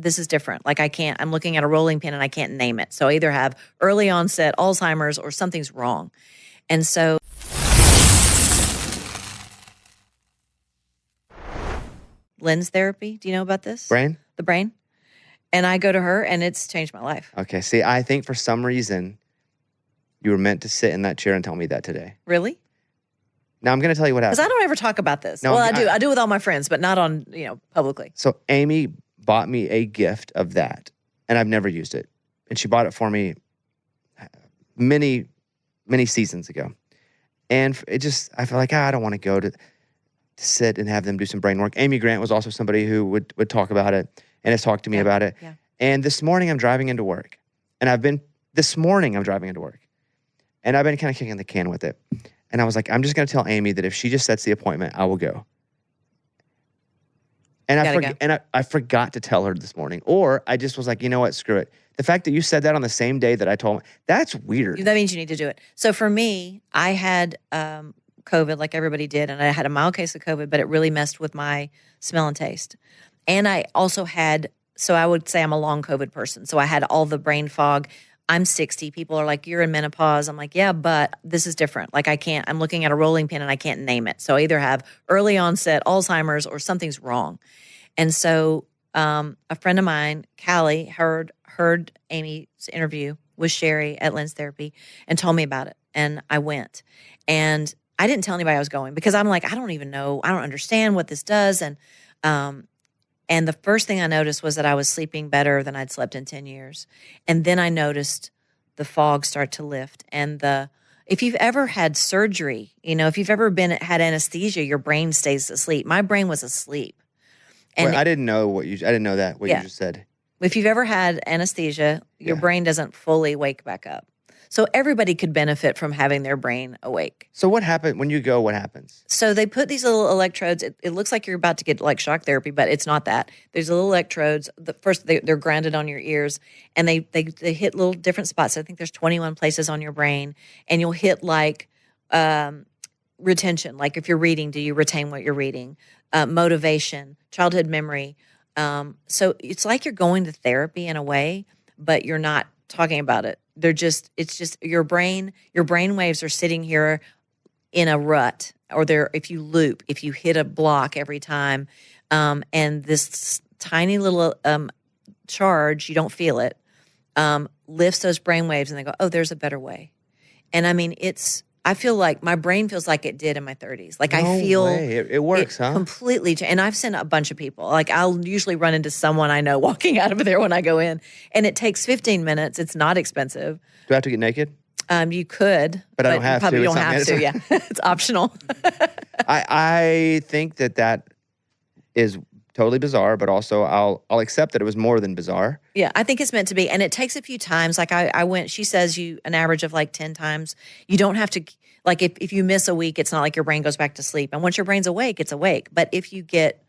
this is different. Like I'm looking at a rolling pin and I can't name it. So I either have early onset Alzheimer's or something's wrong. And so lens therapy, do you know about this? Brain? The brain. And I go to her and it's changed my life. Okay. See, I think for some reason you were meant to sit in that chair and tell me that today. Really? Now I'm going to tell you what happened. Because I don't ever talk about this. No, well, I do. I do with all my friends, but not on, publicly. So Amy bought me a gift of that, and I've never used it. And she bought it for me many, many seasons ago. And I feel like, I don't want to go to sit and have them do some brain work. Amy Grant was also somebody who would talk about it and has talked to me about it. Yeah. And this morning I'm driving into work. And I've been kind of kicking the can with it. And I was like, I'm just going to tell Amy that if she just sets the appointment, I will go. And I forgot to tell her this morning. Or I just was like, you know what, screw it. The fact that you said that on the same day that I told her, that's weird. That means you need to do it. So for me, I had COVID like everybody did. And I had a mild case of COVID, but it really messed with my smell and taste. And I also so I would say I'm a long COVID person. So I had all the brain fog. I'm 60. People are like, you're in menopause. I'm like, yeah, but this is different. Like I'm looking at a rolling pin and I can't name it. So I either have early onset Alzheimer's or something's wrong. And so a friend of mine, Callie, heard Amy's interview with Sherry at Lens Therapy and told me about it. And I went. And I didn't tell anybody I was going because I'm like, I don't even know. I don't understand what this does. And the first thing I noticed was that I was sleeping better than I'd slept in 10 years. And then I noticed the fog start to lift. And if you've ever had surgery, if you've ever had anesthesia, your brain stays asleep. My brain was asleep. And I didn't know what you just said. If you've ever had anesthesia, your brain doesn't fully wake back up. So everybody could benefit from having their brain awake. So what happened when you go? What happens? So they put these little electrodes. It looks like you're about to get like shock therapy, but it's not that. There's little electrodes. First, they're grounded on your ears, and they hit little different spots. I think there's 21 places on your brain, and you'll hit like retention. Like if you're reading, do you retain what you're reading? Motivation, childhood memory. So it's like you're going to therapy in a way, but you're not talking about it. It's just your brain waves are sitting here in a rut, or if you hit a block every time, and this tiny little charge, you don't feel it, lifts those brain waves and they go, oh, there's a better way. And I mean, I feel like my brain feels like it did in my 30s. Like I feel it works, huh? Completely. And I've seen a bunch of people. Like I'll usually run into someone I know walking out of there when I go in, and it takes 15 minutes. It's not expensive. Do I have to get naked? You could, but I don't have probably to. You don't have to. Yeah, it's optional. I think that is totally bizarre, but also I'll accept that it was more than bizarre. Yeah, I think it's meant to be. And it takes a few times. Like I went, she says an average of like 10 times. You don't have to, like if you miss a week, it's not like your brain goes back to sleep. And once your brain's awake, it's awake. But if you get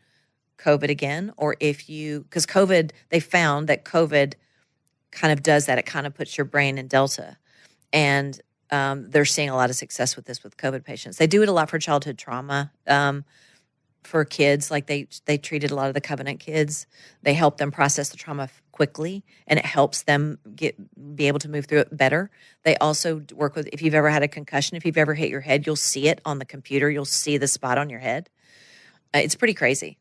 COVID again, or because COVID, they found that COVID kind of does that. It kind of puts your brain in delta. And they're seeing a lot of success with this with COVID patients. They do it a lot for childhood trauma. For kids, like they treated a lot of the Covenant kids. They help them process the trauma quickly, and it helps them be able to move through it better. They also work with, if you've ever had a concussion, if you've ever hit your head, you'll see it on the computer. You'll see the spot on your head. It's pretty crazy.